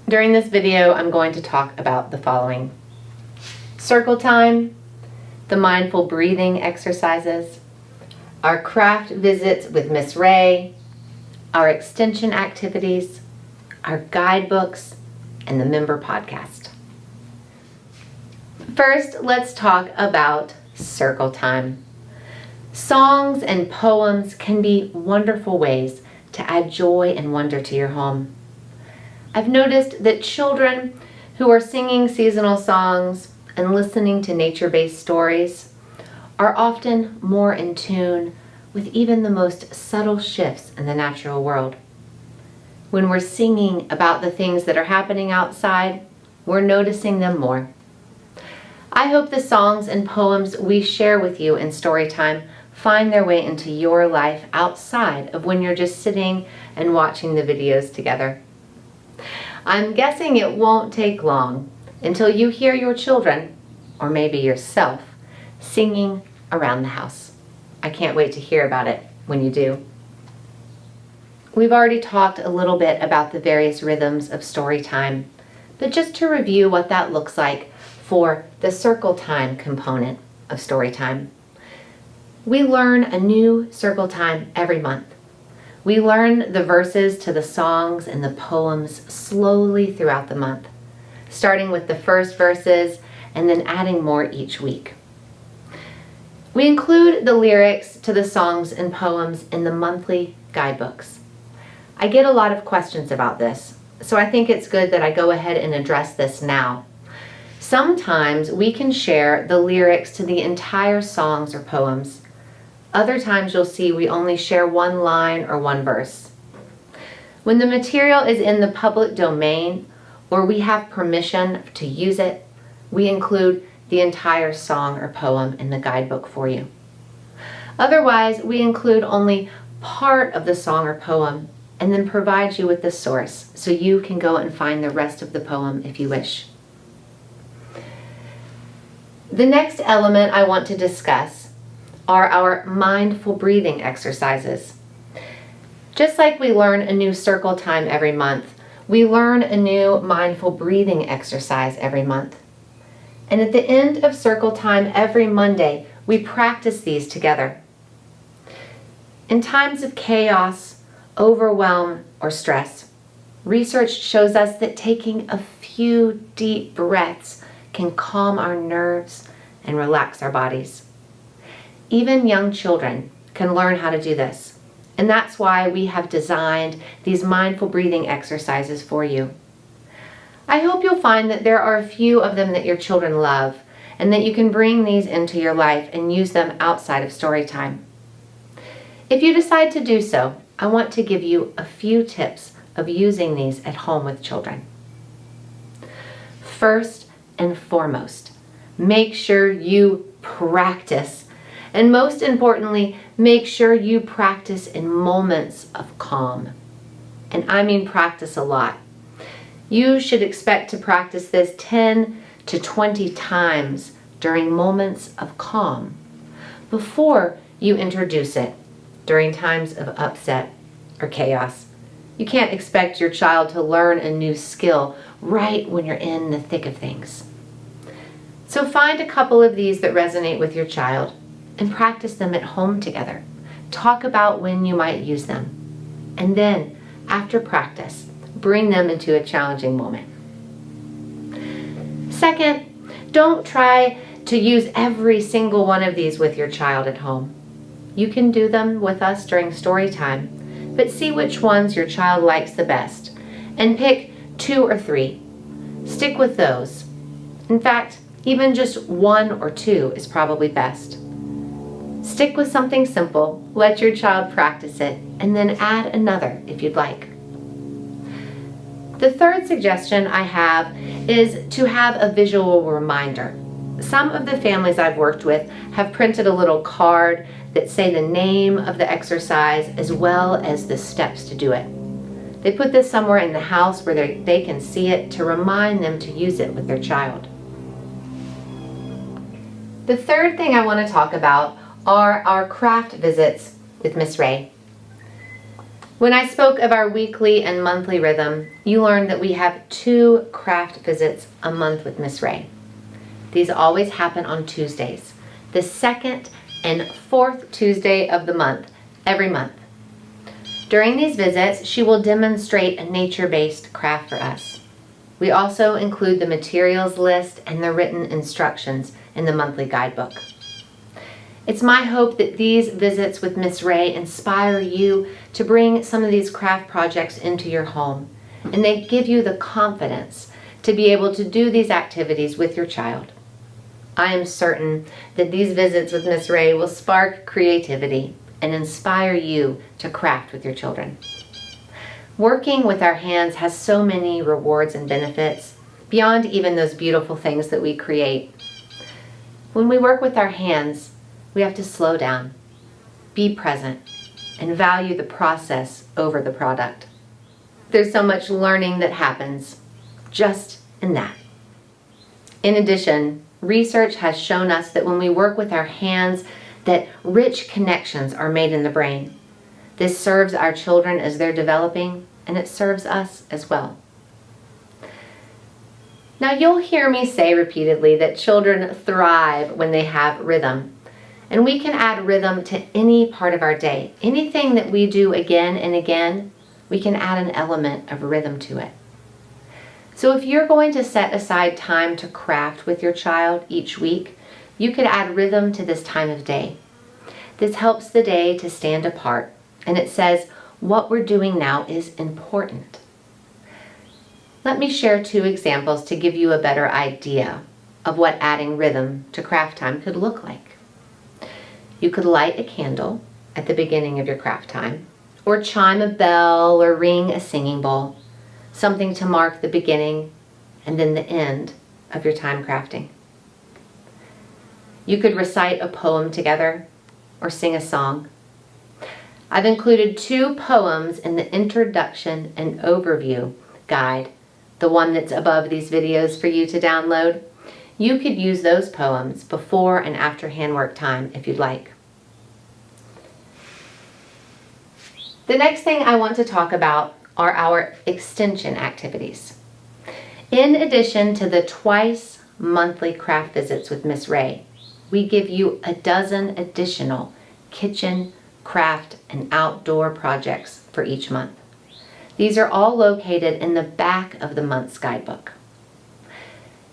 During this video, I'm going to talk about the following: circle time, the mindful breathing exercises, our craft visits with Miss Ray, our extension activities, our guidebooks, and the member podcast. First, let's talk about circle time. Songs and poems can be wonderful ways to add joy and wonder to your home. I've noticed that children who are singing seasonal songs and listening to nature-based stories are often more in tune with even the most subtle shifts in the natural world. When we're singing about the things that are happening outside, we're noticing them more. I hope the songs and poems we share with you in Storytime find their way into your life outside of when you're just sitting and watching the videos together. I'm guessing it won't take long until you hear your children, or maybe yourself, singing around the house. I can't wait to hear about it when you do. We've already talked a little bit about the various rhythms of story time, but just to review what that looks like for the circle time component of story time. We learn a new circle time every month. We learn the verses to the songs and the poems slowly throughout the month, starting with the first verses and then adding more each week. We include the lyrics to the songs and poems in the monthly guidebooks. I get a lot of questions about this, so I think it's good that I go ahead and address this now. Sometimes we can share the lyrics to the entire songs or poems. Other times you'll see we only share one line or one verse. When the material is in the public domain or we have permission to use it, we include the entire song or poem in the guidebook for you. Otherwise, we include only part of the song or poem and then provide you with the source so you can go and find the rest of the poem if you wish. The next element I want to discuss are our mindful breathing exercises. Just like we learn a new circle time every month, we learn a new mindful breathing exercise every month. And at the end of circle time every Monday, we practice these together. In times of chaos, overwhelm, or stress, research shows us that taking a few deep breaths can calm our nerves and relax our bodies. Even young children can learn how to do this, and that's why we have designed these mindful breathing exercises for you. I hope you'll find that there are a few of them that your children love, and that you can bring these into your life and use them outside of story time. If you decide to do so, I want to give you a few tips of using these at home with children. First and foremost, make sure you practice. And most importantly, make sure you practice in moments of calm. And I mean practice a lot. You should expect to practice this 10 to 20 times during moments of calm before you introduce it during times of upset or chaos. You can't expect your child to learn a new skill right when you're in the thick of things. So find a couple of these that resonate with your child and practice them at home together. Talk about when you might use them. And then, after practice, bring them into a challenging moment. Second, don't try to use every single one of these with your child at home. You can do them with us during story time, but see which ones your child likes the best and pick 2 or 3. Stick with those. In fact, even just 1 or 2 is probably best. Stick with something simple, let your child practice it, and then add another if you'd like. The third suggestion I have is to have a visual reminder. Some of the families I've worked with have printed a little card that say the name of the exercise as well as the steps to do it. They put this somewhere in the house where they can see it to remind them to use it with their child. The third thing I want to talk about are our craft visits with Miss Ray. When I spoke of our weekly and monthly rhythm, you learned that we have 2 craft visits a month with Miss Ray. These always happen on Tuesdays, the 2nd and 4th Tuesday of the month, every month. During these visits, she will demonstrate a nature-based craft for us. We also include the materials list and the written instructions in the monthly guidebook. It's my hope that these visits with Miss Ray inspire you to bring some of these craft projects into your home, and they give you the confidence to be able to do these activities with your child. I am certain that these visits with Miss Ray will spark creativity and inspire you to craft with your children. Working with our hands has so many rewards and benefits, beyond even those beautiful things that we create. When we work with our hands, we have to slow down, be present, and value the process over the product. There's so much learning that happens just in that. In addition, research has shown us that when we work with our hands, that rich connections are made in the brain. This serves our children as they're developing, and it serves us as well. Now, you'll hear me say repeatedly that children thrive when they have rhythm. And we can add rhythm to any part of our day. Anything that we do again and again, we can add an element of rhythm to it. So if you're going to set aside time to craft with your child each week, you could add rhythm to this time of day. This helps the day to stand apart, and it says what we're doing now is important. Let me share 2 examples to give you a better idea of what adding rhythm to craft time could look like. You could light a candle at the beginning of your craft time, or chime a bell or ring a singing bowl, something to mark the beginning and then the end of your time crafting. You could recite a poem together or sing a song. I've included 2 poems in the introduction and overview guide, the one that's above these videos for you to download. You could use those poems before and after handwork time if you'd like. The next thing I want to talk about are our extension activities. In addition to the twice monthly craft visits with Miss Ray, we give you a dozen additional kitchen, craft, and outdoor projects for each month. These are all located in the back of the month's guidebook.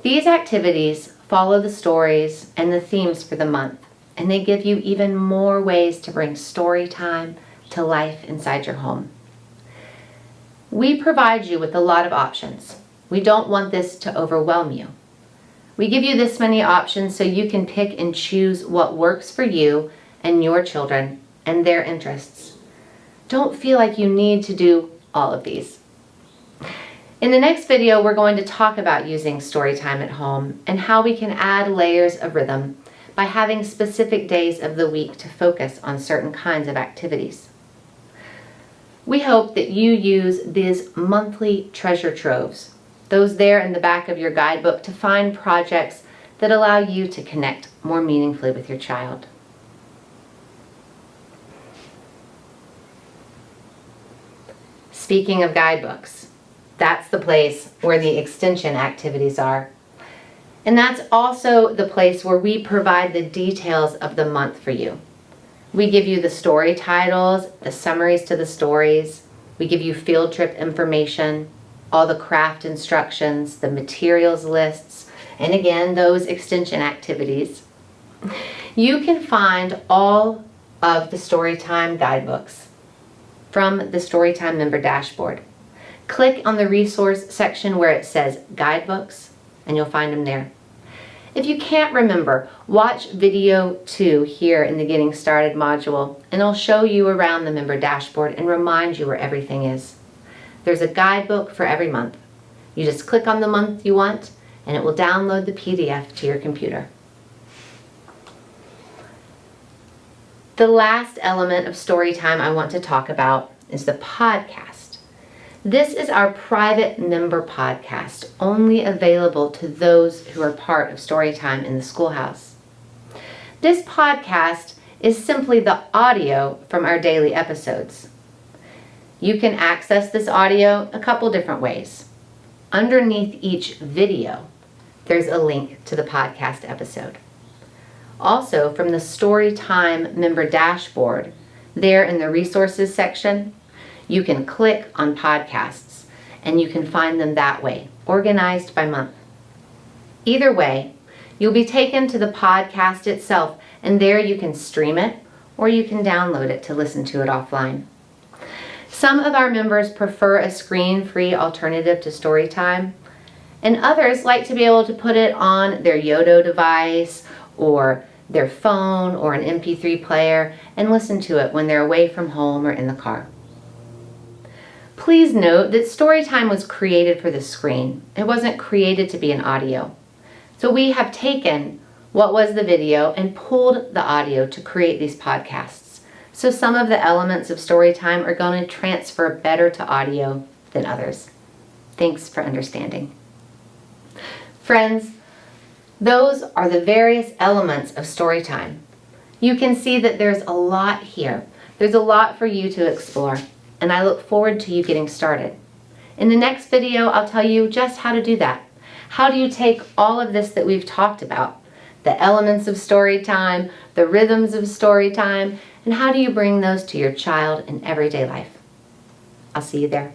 These activities follow the stories and the themes for the month, and they give you even more ways to bring story time to life inside your home. We provide you with a lot of options. We don't want this to overwhelm you. We give you this many options so you can pick and choose what works for you and your children and their interests. Don't feel like you need to do all of these. In the next video, we're going to talk about using Storytime at home and how we can add layers of rhythm by having specific days of the week to focus on certain kinds of activities. We hope that you use these monthly treasure troves, those there in the back of your guidebook, to find projects that allow you to connect more meaningfully with your child. Speaking of guidebooks, that's the place where the extension activities are. And that's also the place where we provide the details of the month for you. We give you the story titles, the summaries to the stories. We give you field trip information, all the craft instructions, the materials lists, and again, those extension activities. You can find all of the Storytime guidebooks from the Storytime member dashboard. Click on the resource section where it says guidebooks, and you'll find them there. If you can't remember, watch video 2 here in the Getting Started module, and I'll show you around the member dashboard and remind you where everything is. There's a guidebook for every month. You just click on the month you want, and it will download the PDF to your computer. The last element of Storytime I want to talk about is the podcast. This is our private member podcast, only available to those who are part of Storytime in the Schoolhouse. This podcast is simply the audio from our daily episodes. You can access this audio a couple different ways. Underneath each video, there's a link to the podcast episode. Also, from the Storytime member dashboard, there in the resources section, you can click on podcasts and you can find them that way, organized by month. Either way, you'll be taken to the podcast itself, and there you can stream it or you can download it to listen to it offline. Some of our members prefer a screen-free alternative to Storytime, and others like to be able to put it on their Yodo device or their phone or an MP3 player and listen to it when they're away from home or in the car. Please note that Storytime was created for the screen. It wasn't created to be an audio. So we have taken what was the video and pulled the audio to create these podcasts. So some of the elements of Storytime are going to transfer better to audio than others. Thanks for understanding. Friends, those are the various elements of Storytime. You can see that there's a lot here. There's a lot for you to explore, and I look forward to you getting started. In the next video, I'll tell you just how to do that. How do you take all of this that we've talked about, the elements of Storytime, the rhythms of Storytime, and how do you bring those to your child in everyday life? I'll see you there.